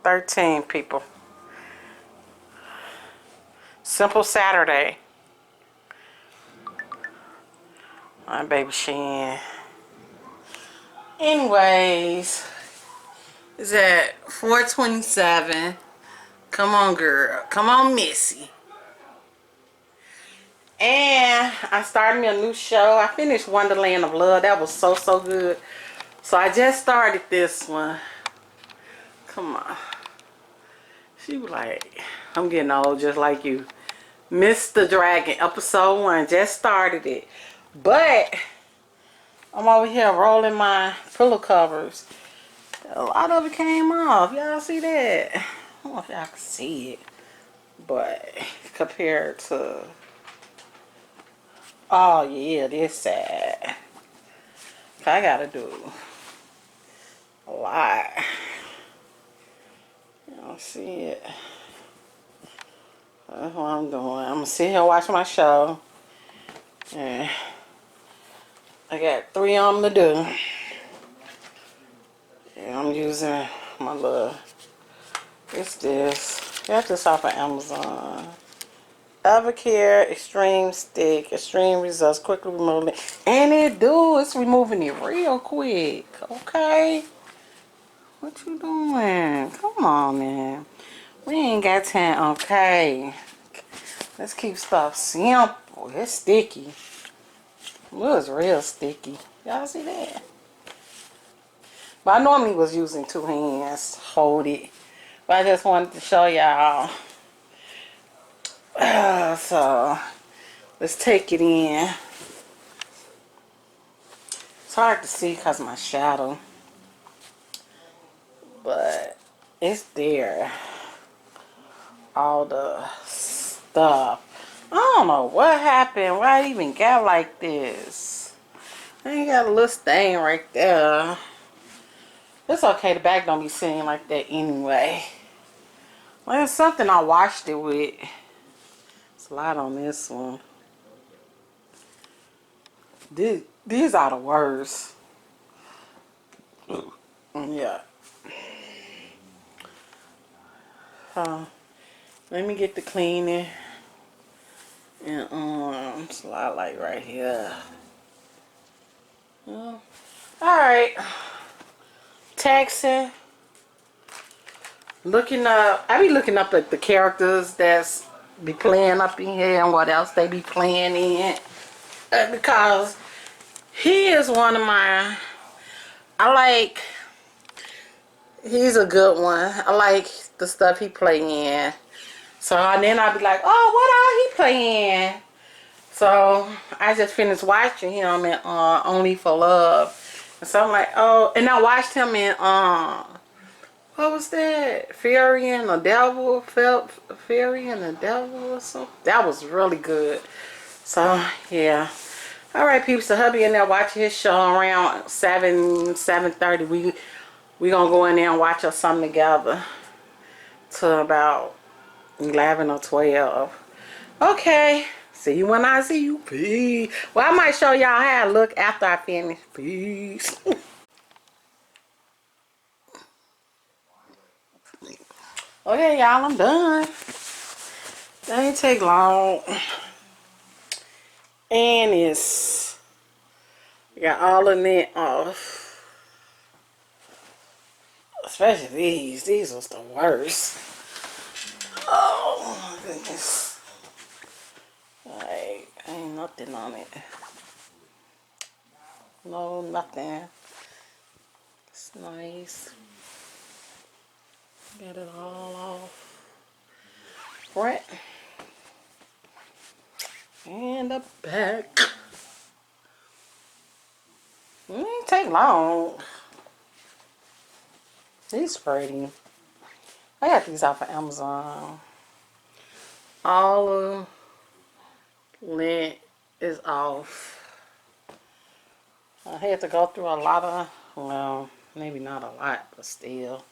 13, people. Simple Saturday. My baby Shan. Anyways, it's at 4:27. Come on, girl. Come on, Missy. And I started me a new show. I finished Wonderland of Love. That was so, so good. So I just started this one. Come on. She was like, I'm getting old just like you. Mr. Dragon, episode 1. Just started it. But I'm over here rolling my pillow covers. A lot of it came off. Y'all see that? I don't know if y'all can see it. But compared to... Oh yeah, this sad. I gotta do a lot. Y'all see it? That's what I'm doing. I'm gonna sit here and watch my show. And I got 3 of them to do. And I'm using my little, it's this. Got this off of Amazon. Evercare Extreme Stick. Extreme results. Quickly removing it. And it's removing it real quick. Okay? What you doing? Come on, man. We ain't got time. Okay. Let's keep stuff simple. It's sticky. It was real sticky. Y'all see that? But I normally was using 2 hands to hold it. But I just wanted to show y'all. So, let's take it in. It's hard to see because of my shadow. But it's there. All the stuff. I don't know what happened. Why I even got like this. I ain't got a little stain right there. It's okay. The back don't be sitting like that anyway. Well, it's something I washed it with. It's a lot on this one. These are the worst. Yeah. Let me get the cleaning. And it's a lot like right here. Alright. Texting. Looking up. I be looking up at the characters that's be playing up in here and what else they be playing in. Because he is one of my... He's a good one. I like the stuff he play in. So and then I'll be like, oh, what all he playing? So I just finished watching him in Only for Love. And so I'm like, oh, and I watched him in what was that? Fury and the Devil, Fury and the Devil or something. That was really good. So yeah. Alright, peeps, the hubby in there watching his show around 7:30. We gonna go in there and watch us something together till about 11 or 12. Okay. See you when I see you. Peace. Well, I might show y'all how I look after I finish. Peace. Okay, y'all, I'm done. That ain't take long. And it's got all the lint off. Especially these. These was the worst. Oh my goodness. Like, ain't nothing on it. No, nothing. It's nice. Get it all off. Front. And the back. It ain't take long. These pretty. I got these off of Amazon. All of lint is off. I had to go through a lot of, well, maybe not a lot, but still.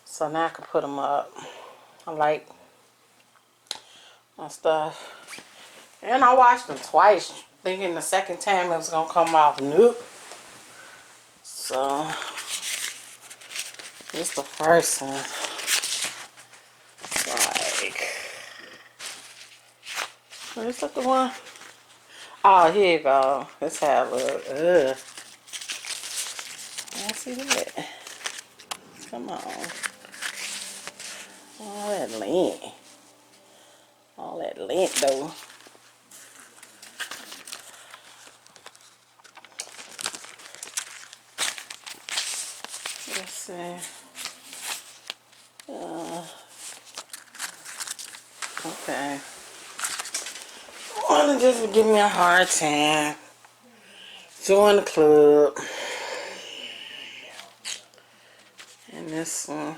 So now I can put them up. I like my stuff. And I washed them twice, thinking the second time it was going to come off. Nope. So, this is the first one. Is that the one? Oh, here you go. Let's have a look. Ugh. I see that. Come on. All that lint. All that lint, though. Let's see. Okay. Want to just give me a hard time. Join the club. And this one.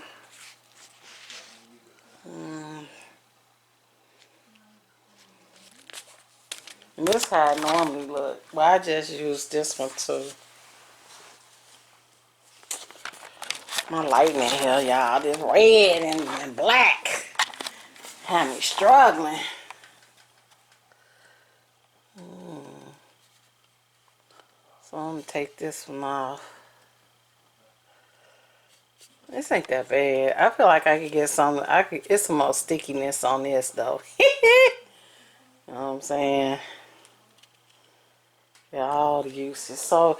And this how it normally look. But I just use this one too. My lighting in here, y'all. This red and black. Had me struggling. So I'm gonna take this one off. This ain't that bad. I feel like I could get some. It's some more stickiness on this though. You know what I'm saying? Yeah, all the uses. So,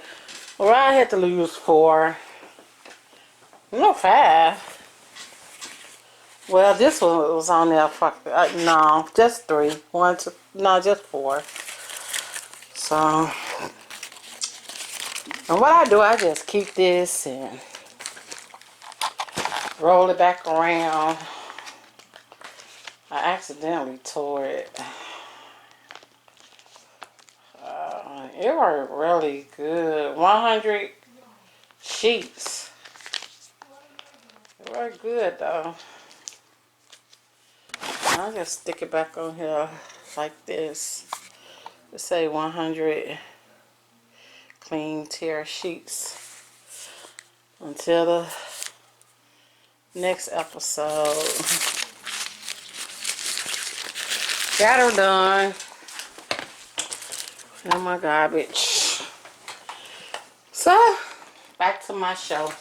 well, I had to lose 4. No, 5. Well, this one was on there. No, just 3. 1, 2. No, just 4. So, and what I do, I just keep this and roll it back around. I accidentally tore it. It worked really good. 100 sheets. It worked good though. I'll just stick it back on here like this. Let's say 100 clean tear sheets until the next episode. Got her done. Oh my garbage. So, back to my show.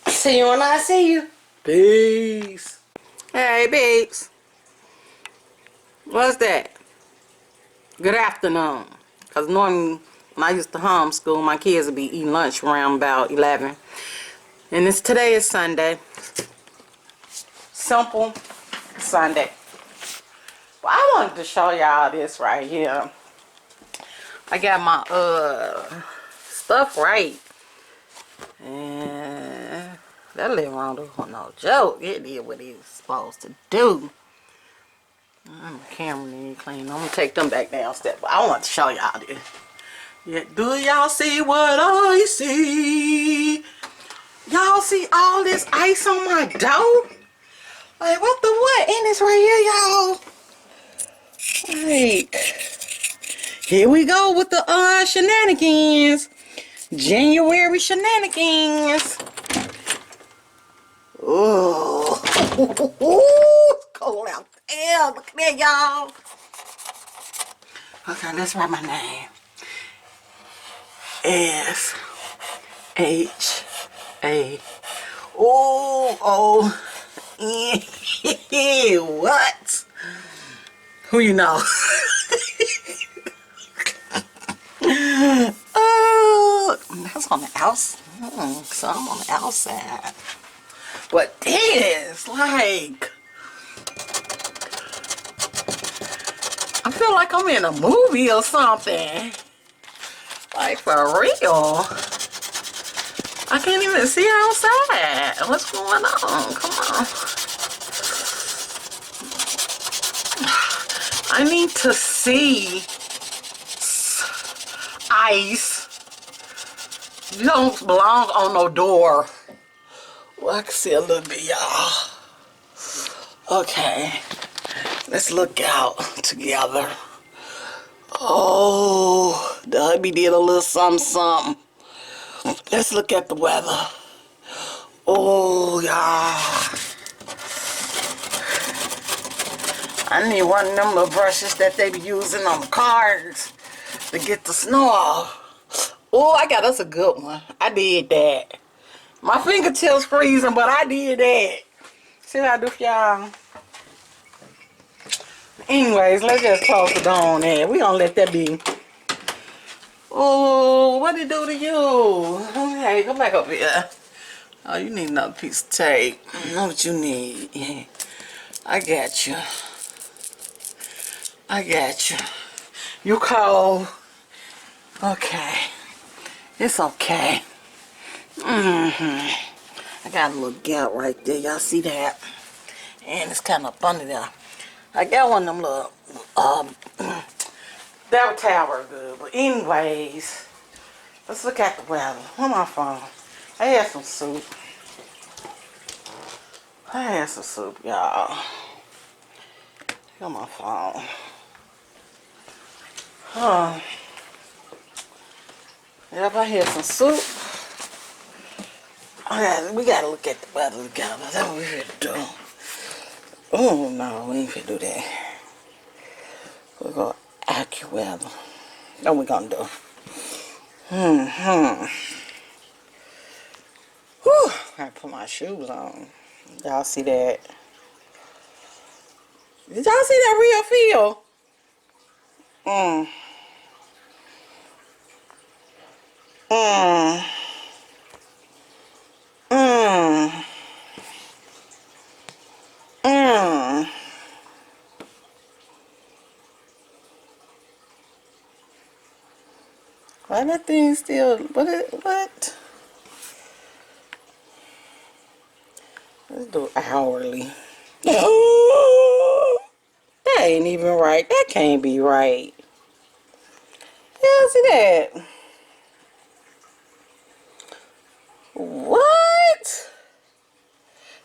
See you when I see you. Peace. Hey, babes. What's that? Good afternoon. Because normally, when I used to homeschool, my kids would be eating lunch around about 11. And today is Sunday. Simple Sunday. Well, I wanted to show y'all this right here. I got my stuff right. And that little round was no joke. It did what it was supposed to do. My camera need clean. I'm gonna take them back downstairs. But I want to show y'all this. Yeah, do y'all see what I see? Y'all see all this ice on my dough? Like what the what? And it's right here, y'all. Like, here we go with the shenanigans. January shenanigans. Oh, it's cold out there. Look at that, y'all. Okay, let's write my name. S-H-A-O-O-N. What? Who you know? That's on the outside. So I'm on the outside. But this, like, I feel like I'm in a movie or something. Like, for real. I can't even see outside. What's going on? Come on. I need to see ice. You don't belong on no door. Well, I can see a little bit, y'all. Okay. Let's look out together. Oh, the hubby did a little something. Let's look at the weather. Oh, y'all. I need one of them little brushes that they be using on the cars to get the snow off. Oh, I got us a good one. I did that. My fingertips freezing, but I did that. See what I do for y'all? Anyways, let's just close the door on that. We gonna let that be. Oh, what did it do to you? Okay, go back up here. Oh, you need another piece of tape. I know what you need. Yeah. I got you. I got you. You cold? Okay. It's okay. I got a little gap right there. Y'all see that? And it's kind of up under there. I got one of them little, that would tower good. But anyways, let's look at the weather. Where my phone? I had some soup. Y'all. Here's my phone. Yep, I had some soup. We gotta look at the weather together. That's what we finna do. Oh no, we ain't finna do that. We're gonna AccuWeather. That's what we gonna do. Whew, I gotta put my shoes on. Y'all see that? Did y'all see that real feel? Mmm. Mmm. Mmm. Mmm. Why that thing still, what? Let's do hourly. Oh, that ain't even right. That can't be right. Yeah, see that? What?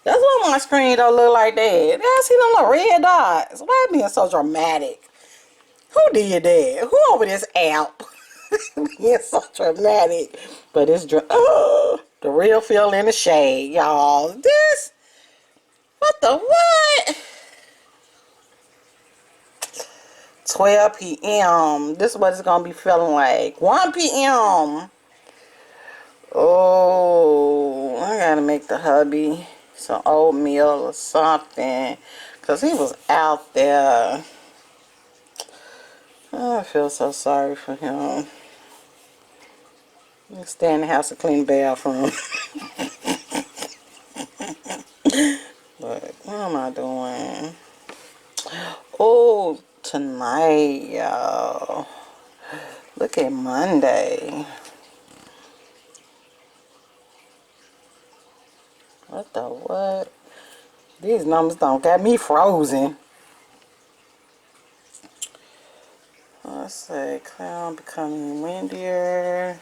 That's why my screen don't look like that. I see them little red dots. Why being so dramatic? Who did that? Who over this app? Being so dramatic. But it's the real feel in the shade, y'all. This? What the what? 12 p.m. This is what it's gonna be feeling like. 1 p.m. Oh, I gotta make the hubby some oatmeal or something, cause he was out there. Oh, I feel so sorry for him. He stay in the house and clean the bathroom. But what am I doing? Oh, tonight, y'all. Look at Monday. What the what? These numbers don't got me frozen. Let's see. Cloud becoming windier.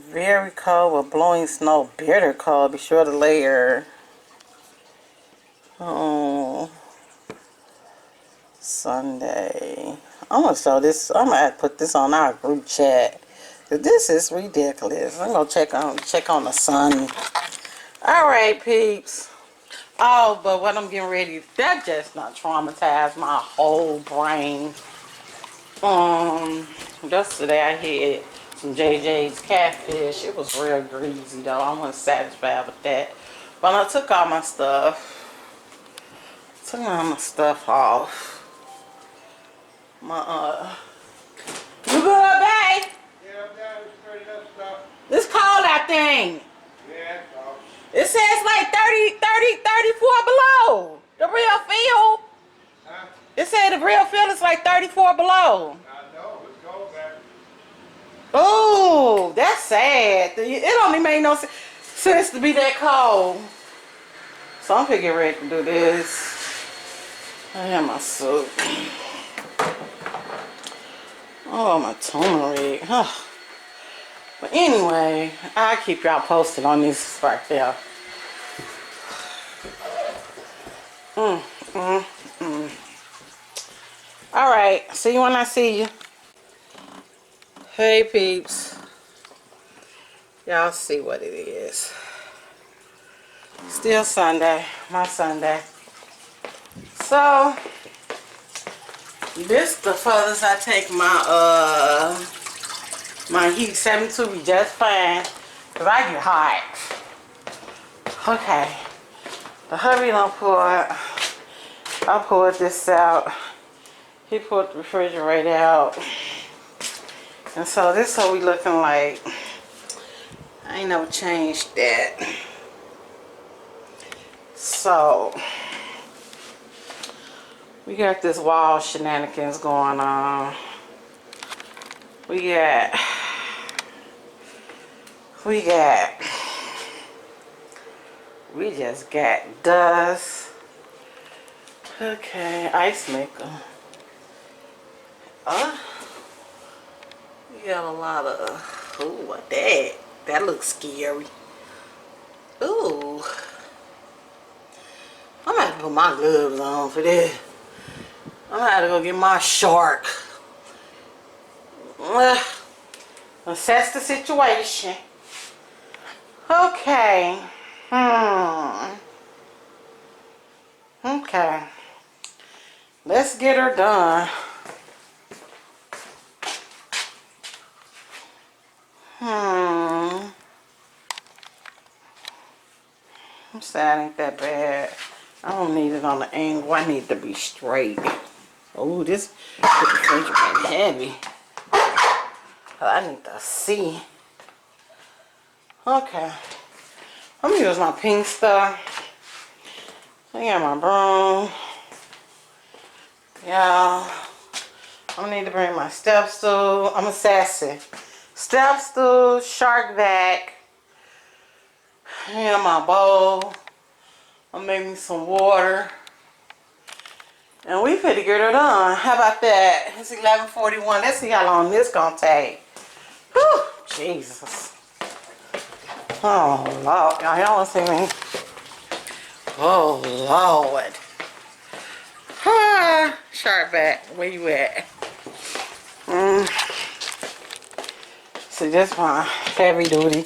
Very cold with blowing snow. Bitter cold. Be sure to layer. Oh. Sunday. I'm gonna show this. I'm gonna put this on our group chat. This is ridiculous. I'm gonna check on the sun. All right, peeps. Oh, but what I'm getting ready, that just not traumatized my whole brain. Yesterday I had some JJ's catfish. It was real greasy though. I wasn't satisfied with that. But I took all my stuff. Off. You good, babe? Yeah, I'm down to straight up stuff. This cold out thing. Yeah, so. It says like 34 below. The real feel. Huh? It said the real feel is like 34 below. I know, let's go back. Oh, that's sad. It only made no sense to be that cold. So I'm gonna get ready to do this. I have my soup. Oh, my turmeric. But anyway, I'll keep y'all posted on this right there. Alright, see you when I see you. Hey peeps. Y'all see what it is. Still Sunday, my Sunday. So, this the furthest I take my heat. 72 be just fine, cause I get hot. Okay, the hubby done put I pulled this out. He pulled the refrigerator out. And so this is what we looking like. I ain't never changed that. So we got this wall shenanigans going on. We just got dust. Okay, ice maker. We got a lot of, ooh, what that? That looks scary. Ooh. I'm gonna have to put my gloves on for this. I'm gonna have to go get my shark. Assess the situation. Okay. Okay. Let's get her done. I'm sad it ain't that bad. I don't need it on the angle. I need it to be straight. Oh, this refrigerator heavy. I need to see. Okay. I'm gonna use my pink stuff. I got my broom. Y'all. I'm gonna need to bring my step stool. I'm a sassy. Step stool, shark vac. And my bowl. I'll make me some water. And we finna get her done. How about that? It's 11:41. Let's see how long this gonna take. Whew, Jesus. Oh, Lord. Y'all wanna see me? Oh, Lord. Ah, shark back. Where you at? See, this one, heavy duty.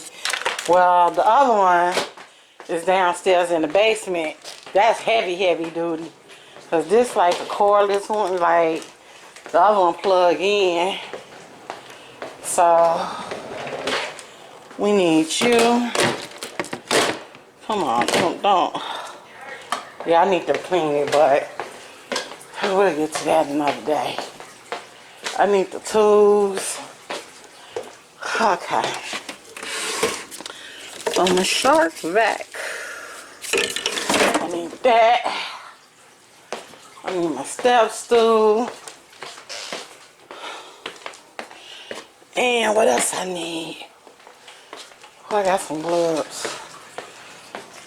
Well, the other one is downstairs in the basement. That's heavy, heavy duty. Cause this like a cordless one, like the other one plug in. So we need you. Come on, don't. Yeah, I need to clean it, but we'll get to that another day. I need the tools. Okay. On the shark vac. I need that. I need my step stool. And what else I need? Oh, I got some gloves.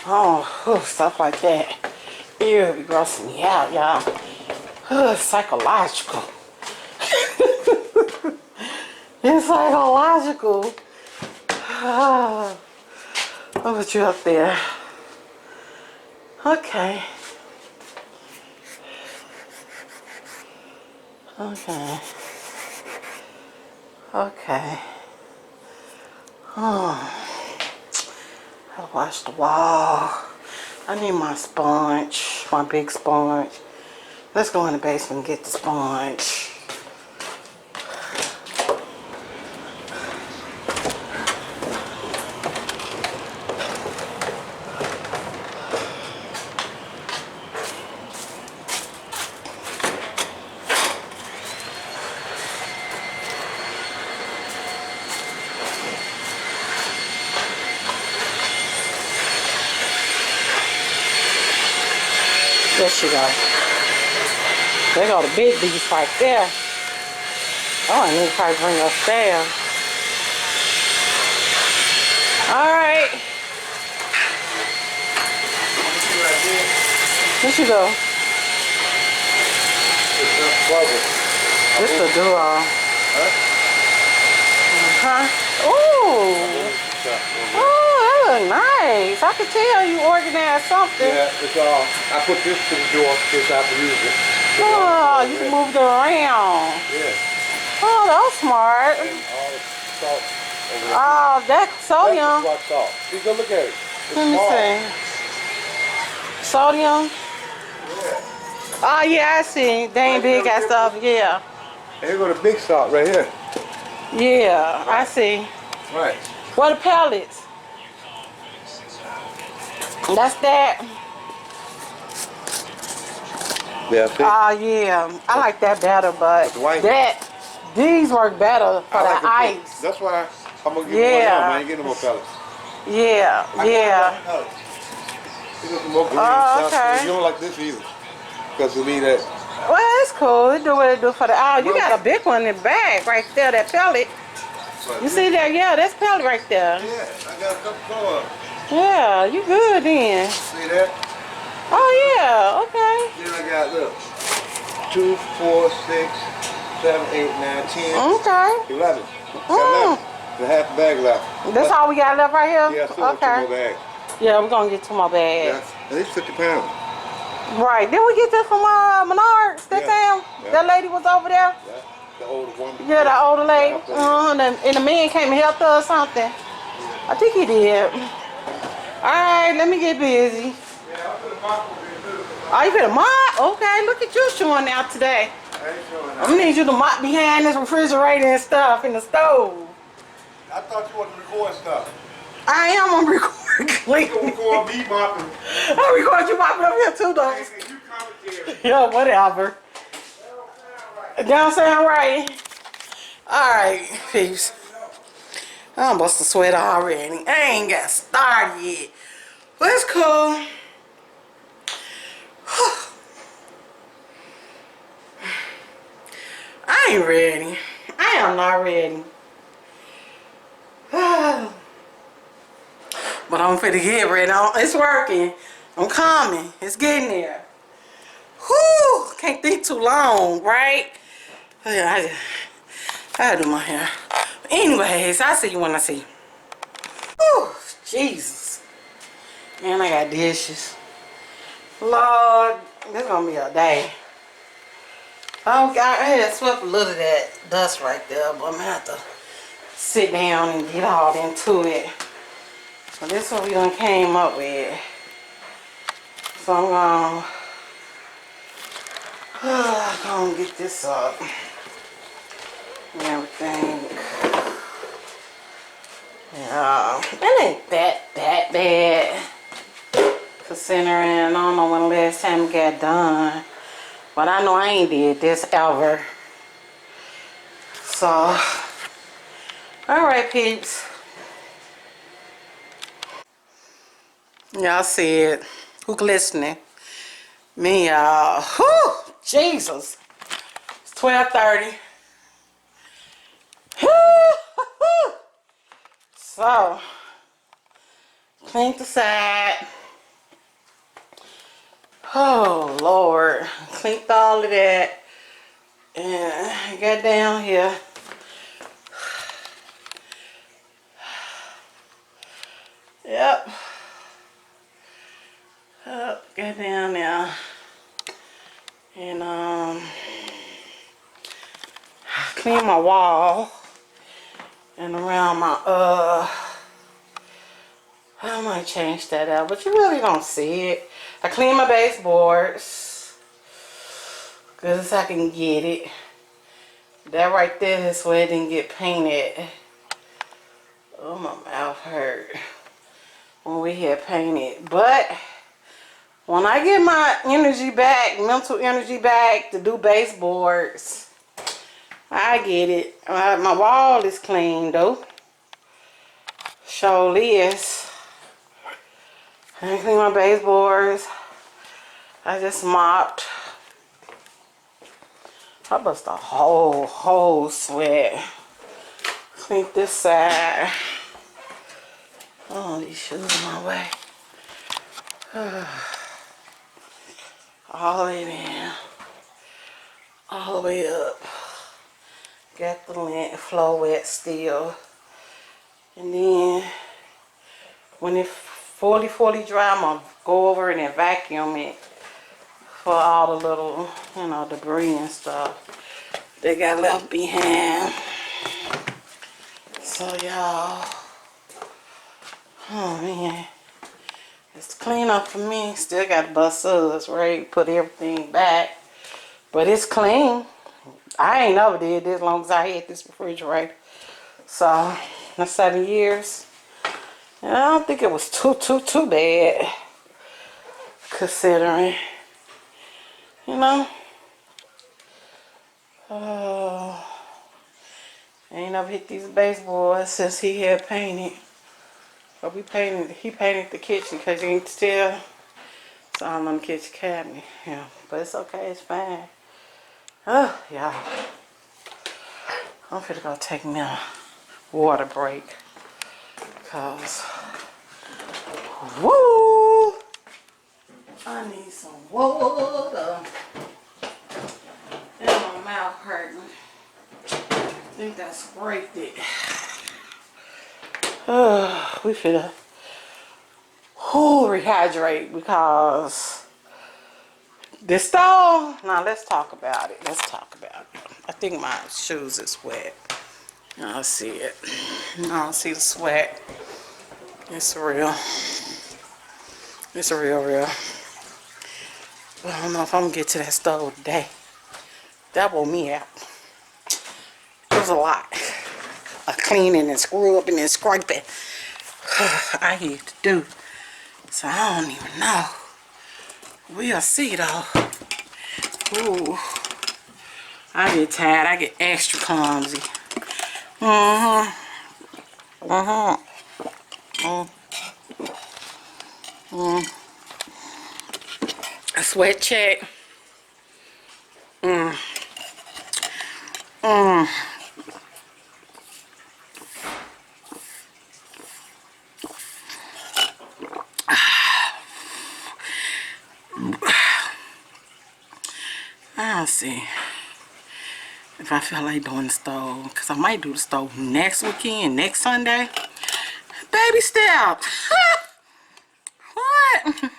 Oh, stuff like that. Ew, be grossing me out, y'all. Psychological. It's psychological. I'll put you up there. Okay. Okay. I'll wash the wall. I need my sponge, my big sponge. Let's go in the basement and get the sponge. There she go. There go the big beast right there. Oh, I need to probably bring her upstairs. Alright. Here she go. This is a duo. Ooh. Oh, that look nice. I could tell you organized something. Yeah, it's all. I put this to the door just I have to use it. Oh, you can move it around. Yeah. Oh, that was smart. And all the salt over there. Oh, that's sodium. That's what salt. See, go look at it. It's Let me small. see. Sodium? Yeah. Oh, yeah, I see. They ain't big as stuff. Yeah. And here go the big salt right here. Yeah, I see. Right. What are the pellets? That's that. Yeah, see? Yeah. I like that better, but With the white. these work better for I the like them too. ice. That's why I'm gonna get one of them. I Yeah. ain't getting no more pellets. Yeah. I Yeah. got pellets. You got some more green Oh, stuff. You okay. don't like this either. Because to me that, Well, it's cool. It do what it do for the you well, got a big one in the bag right there, that pellet. but You this, see there? Yeah, that's pellet right there. yeah, I got a couple more. Yeah, you good then. See that? Oh, yeah. Okay. Then I got, look, 2, 4, 6, 7, 8, 9, 10, Okay. 11. Got 11. Mm. The half a bag left. That's all we got left right here? Yeah, I still got 2 Okay. more bags. Yeah, we're going to get 2 more Yeah, bags. at least 50 pounds. Right. Didn't we get this from Menards that Yeah. time? Yeah. That lady was over there? Yeah, the older one. Yeah, the older lady. Yeah, I And the man came and helped her or something. I think he did. All right, let me get busy. Yeah, I put a box over here too. Oh, you put a mop? Okay, look at you showing out today. I ain't showing I'm gonna that. need you to mop behind this refrigerator and stuff in the stove. I thought you wanted to record stuff. I am on record You clean. gonna record me mopping. I record you mopping up here too, though. And you commentary. Yeah, whatever. That don't sound right. Alright, peeps. I'm supposed to sweat already. I ain't got started yet. But it's cool. I ain't ready. I am not ready. But I'm finna get ready. It's working. I'm coming. It's getting there. Whew. Can't think too long, right? Yeah, I gotta do my hair. Anyways, I'll see you when I see you. Whew. Jesus. And I got dishes. Lord, this gonna be a day. Oh, God, I had swept a little of that dust right there, but I'm gonna have to sit down and get all into it. So this is what we done came up with. So I'm gonna get this up and everything. Yeah, it ain't that bad. Considering I don't know when the last time it got done. But I know I ain't did this ever. So, alright peeps. Y'all see it. Who listening? Me, y'all. Whew! Jesus. It's 12:30. So, clean the side. Oh, Lord. Cleaned all of that. And got down here. Yep. Up, got down there. And, clean my wall. And around my, I might change that out, but you really don't see it. I clean my baseboards. Good as I can get it. That right there is where it didn't get painted. Oh, my mouth hurt when we had painted. But when I get my energy back, mental energy back to do baseboards, I get it. My wall is clean though. Surely is. I clean my baseboards. I just mopped. I bust a whole sweat. Clean this side. Oh, these shoes in my way. All the way down. All the way up. Got the lint floor wet still. And then when it fully dry, I'm gonna go over it and vacuum it for all the little, debris and stuff they got left behind. So y'all, oh man, it's clean up for me. Still got to bust suds, right? Put everything back, but it's clean. I ain't never did this long as I had this refrigerator. So that's 7 years. And I don't think it was too bad, considering. You know? Oh, I ain't never hit these baseboards since he had painted. But he painted the kitchen because you can tell it's all on the kitchen cabinet. Yeah, but it's okay, it's fine. Oh, yeah. I'm finna go take me a water break. Cause, woo! I need some water. And my mouth hurting. I think I scraped it. We finna rehydrate because this stove. Now let's talk about it. Let's talk about it. I think my shoes is wet. I don't see it. I don't see the sweat. It's real. It's real. But I don't know if I'm gonna get to that stove today. That wore me out. It was a lot of cleaning and scrubbing and scraping I had to do. So I don't even know. We'll see though. Ooh. I get tired. I get extra clumsy. A sweat check. I'll see if I feel like doing the stove. Because I might do the stove next weekend, next Sunday. Baby steps. What?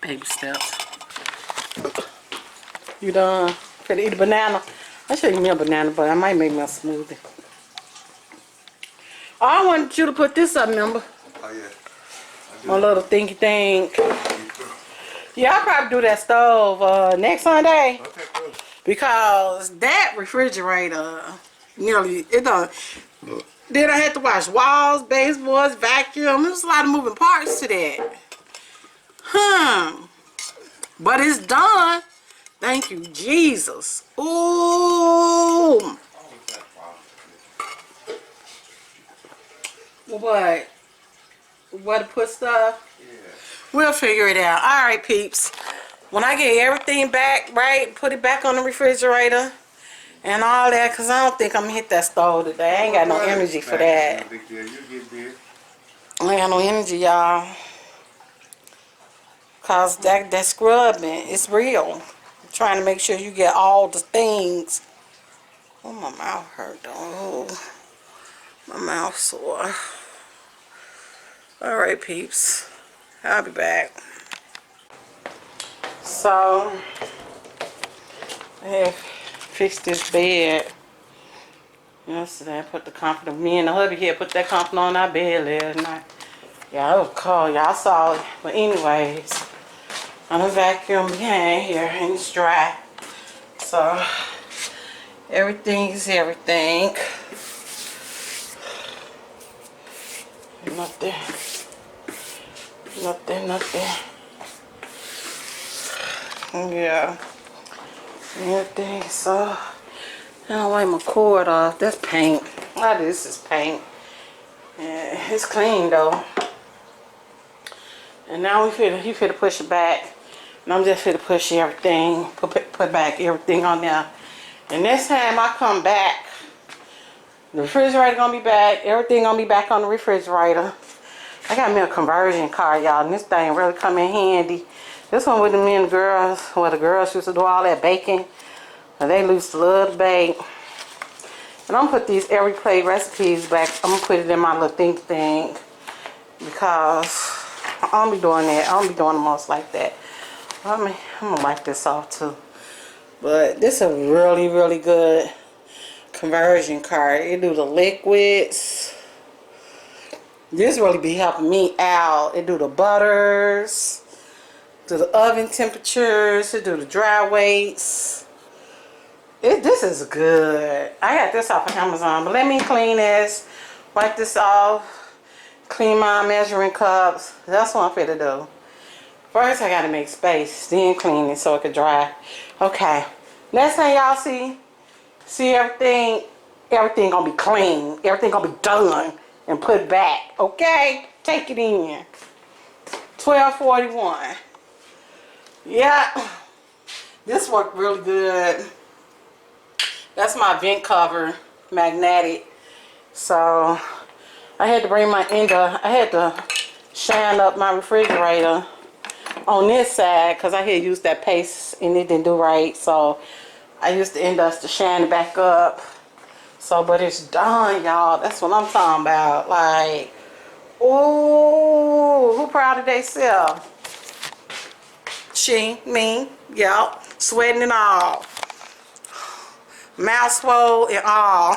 Baby steps. You done? Finna eat a banana? I should eat me a banana, but I might make me a smoothie. Oh, I wanted you to put this up, remember? Oh, yeah. My little thinky thing. Yeah, I'll probably do that stove next Sunday. Okay, cool. Because that refrigerator nearly, it done. Then I had to wash walls, baseboards, vacuum. There's a lot of moving parts to that. But it's done. Thank you, Jesus. Ooh. What? Where to put stuff? Yeah. We'll figure it out. All right, peeps. When I get everything back, right, put it back on the refrigerator and all that, because I don't think I'm going to hit that stove today. I ain't got no energy for that. No big deal. You get big. I ain't got no energy, y'all. Because that scrubbing, it's real. I'm trying to make sure you get all the things. Oh, my mouth hurt, though. Oh, my mouth sore. All right, peeps. I'll be back. So, I have fixed this bed. Yesterday, I put the comforter. Me and the hubby here put that comforter on our bed last night. Yeah, it was cold. Y'all saw it. But anyways, I'm gonna vacuum behind here and it's dry. So, everything is everything. Nothing. Yeah. Everything. So, I don't wipe my cord off. That's paint. A lot of this is paint. Yeah, it's clean though. And now he finna push it back. And I'm just finna push everything, put back everything on there. And next time I come back, the refrigerator gonna be back. Everything gonna be back on the refrigerator. I got me a conversion car, y'all, and this thing really come in handy. This one with me and the girls, where the girls used to do all that baking. And they used to love to bake. And I'm gonna put these every plate recipes back. I'm gonna put it in my little thing. Because I don't be doing that. I don't be doing the most like that. I'm gonna wipe this off too. But this is a really, really good conversion card. It do the liquids. This really be helping me out. It do the butters, do the oven temperatures, it do the dry weights. This is good. I got this off of Amazon, but let me clean this, wipe this off, Clean my measuring cups. That's what I'm finna do. First, I gotta make space, then clean it so it can dry. Okay. Next thing y'all see everything. Everything gonna be clean. Everything gonna be done and put back. Okay? Take it in. 12:41. Yeah. This worked really good. That's my vent cover, magnetic. So I had to bring my I had to shine up my refrigerator on this side because I had used that paste and it didn't do right. So I used the indust to shine it back up. So, but it's done, y'all. That's what I'm talking about. Like, ooh, who proud of themselves? She, me, y'all, sweating and all. Mouth swole and all.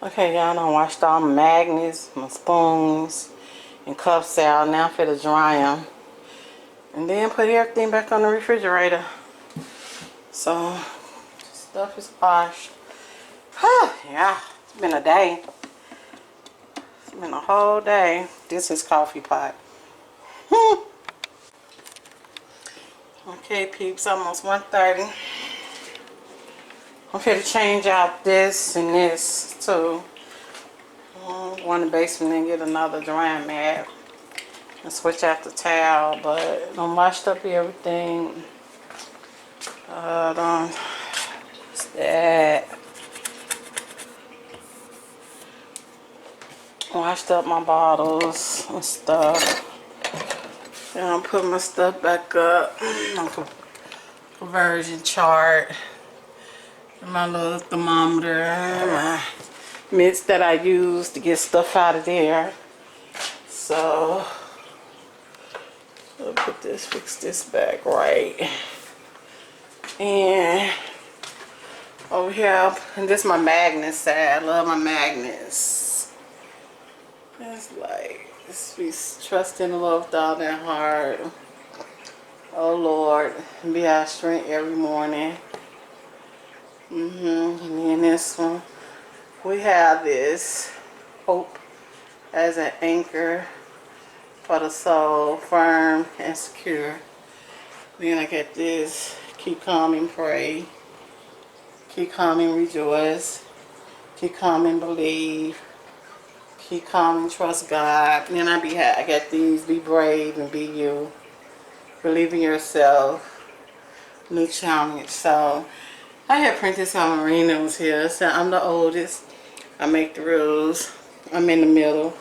Okay, y'all done washed all my magnets, my spoons, and cups out. Now I'm finna dry them. And then put everything back on the refrigerator. So, stuff is washed. Yeah, it's been a day. It's been a whole day. This is coffee pot. Okay, peeps, almost 1:30. I'm here to change out this and this too. Go in the basement and get another drying mat and switch out the towel, but I washed up everything. What's that? Washed up my bottles and stuff. And I'll put my stuff back up. My conversion chart. My little thermometer. My mitts that I use to get stuff out of there. So, I'll put this, fix this back right. And over here, and this is my magnet side. I love my magnets. It's like, be trusting the Lord with all their heart. Oh Lord, be our strength every morning. And then this one, we have this hope as an anchor for the soul, firm and secure. Then I get this, keep calm and pray. Keep calm and rejoice. Keep calm and believe. Keep calm and trust God. And then I got these, be brave and be you. Believe in yourself. New challenge. So I had Princess Marino's here. So I'm the oldest. I make the rules. I'm in the middle.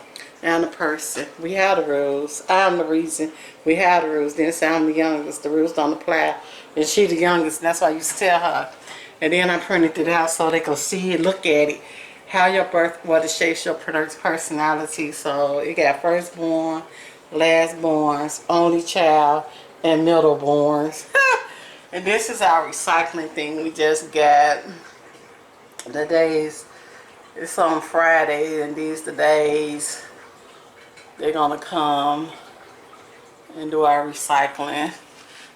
I'm the person. We have the rules. I'm the reason we have the rules. Then say I'm the youngest. The rules don't apply. And she the youngest. That's why I used to tell her. And then I printed it out so they could see it, look at it. How your birth, what it shapes your personality. So you got firstborn, lastborns, only child, and middleborns. And this is our recycling thing we just got. The days, it's on Friday, and these the days they're gonna come and do our recycling.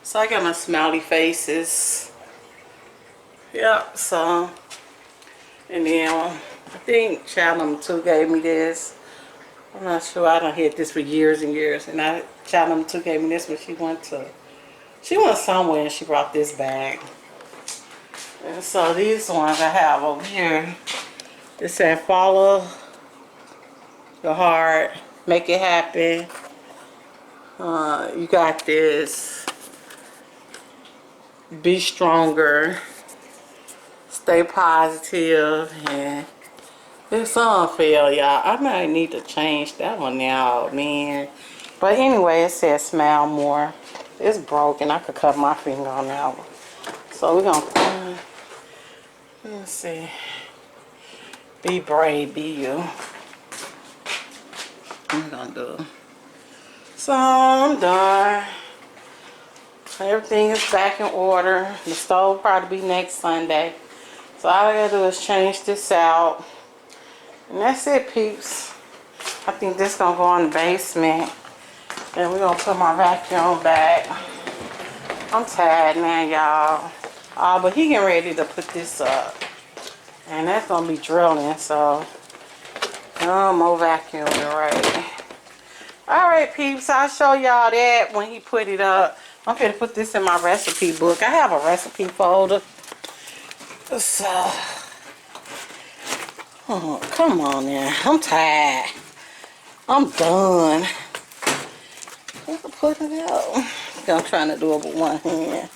So I got my smiley faces. Yep, so, and then I think child number 2 gave me this. I'm not sure, I done had this for years and years. And child number 2 gave me this when she went somewhere and she brought this bag. And so these ones I have over here. It said follow your heart, make it happen. You got this. Be stronger. Stay positive. And this song fell, y'all. I might need to change that one now, man. But anyway, it says smile more. It's broken. I could cut my finger on that one. So we're gonna let's see. Be brave, be you. I'm gonna do. So I'm done. Everything is back in order. The stove will probably be next Sunday. So all I gotta do is change this out. And that's it, peeps. I think this gonna go in the basement. And we're gonna put my vacuum back. I'm tired now, y'all. But he getting ready to put this up. And that's gonna be drilling, so More vacuum, right? Alright, peeps, I'll show y'all that when he put it up. I'm gonna put this in my recipe book. I have a recipe folder. So, oh, come on now. I'm tired. I'm done. Put it out. I'm trying to do it with one hand.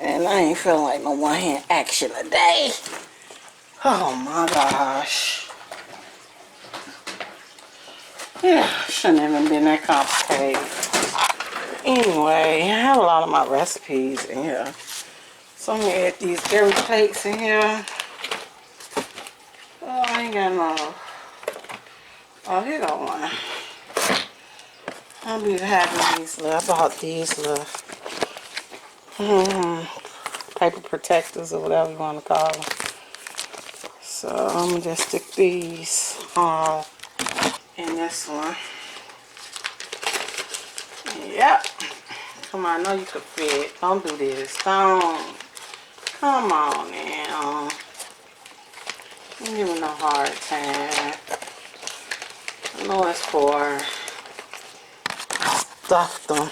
And I ain't feeling like no one hand action today. Oh my gosh. Yeah, shouldn't even been that complicated. Anyway, I have a lot of my recipes in here. So I'm gonna add these dairy plates in here. Oh, I ain't got no. Oh, here go one. I'll be having these little, I bought these little paper protectors or whatever you want to call them. So I'm gonna just stick these all in this one. Yep. Come on, I know you can fit. Don't do this. Don't. Come on now. Don't give me no hard time. I know it's for stuff them.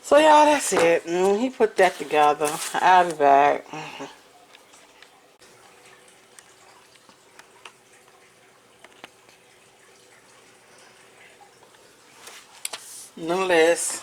So y'all, that's it. He put that together. I'll be back. No less.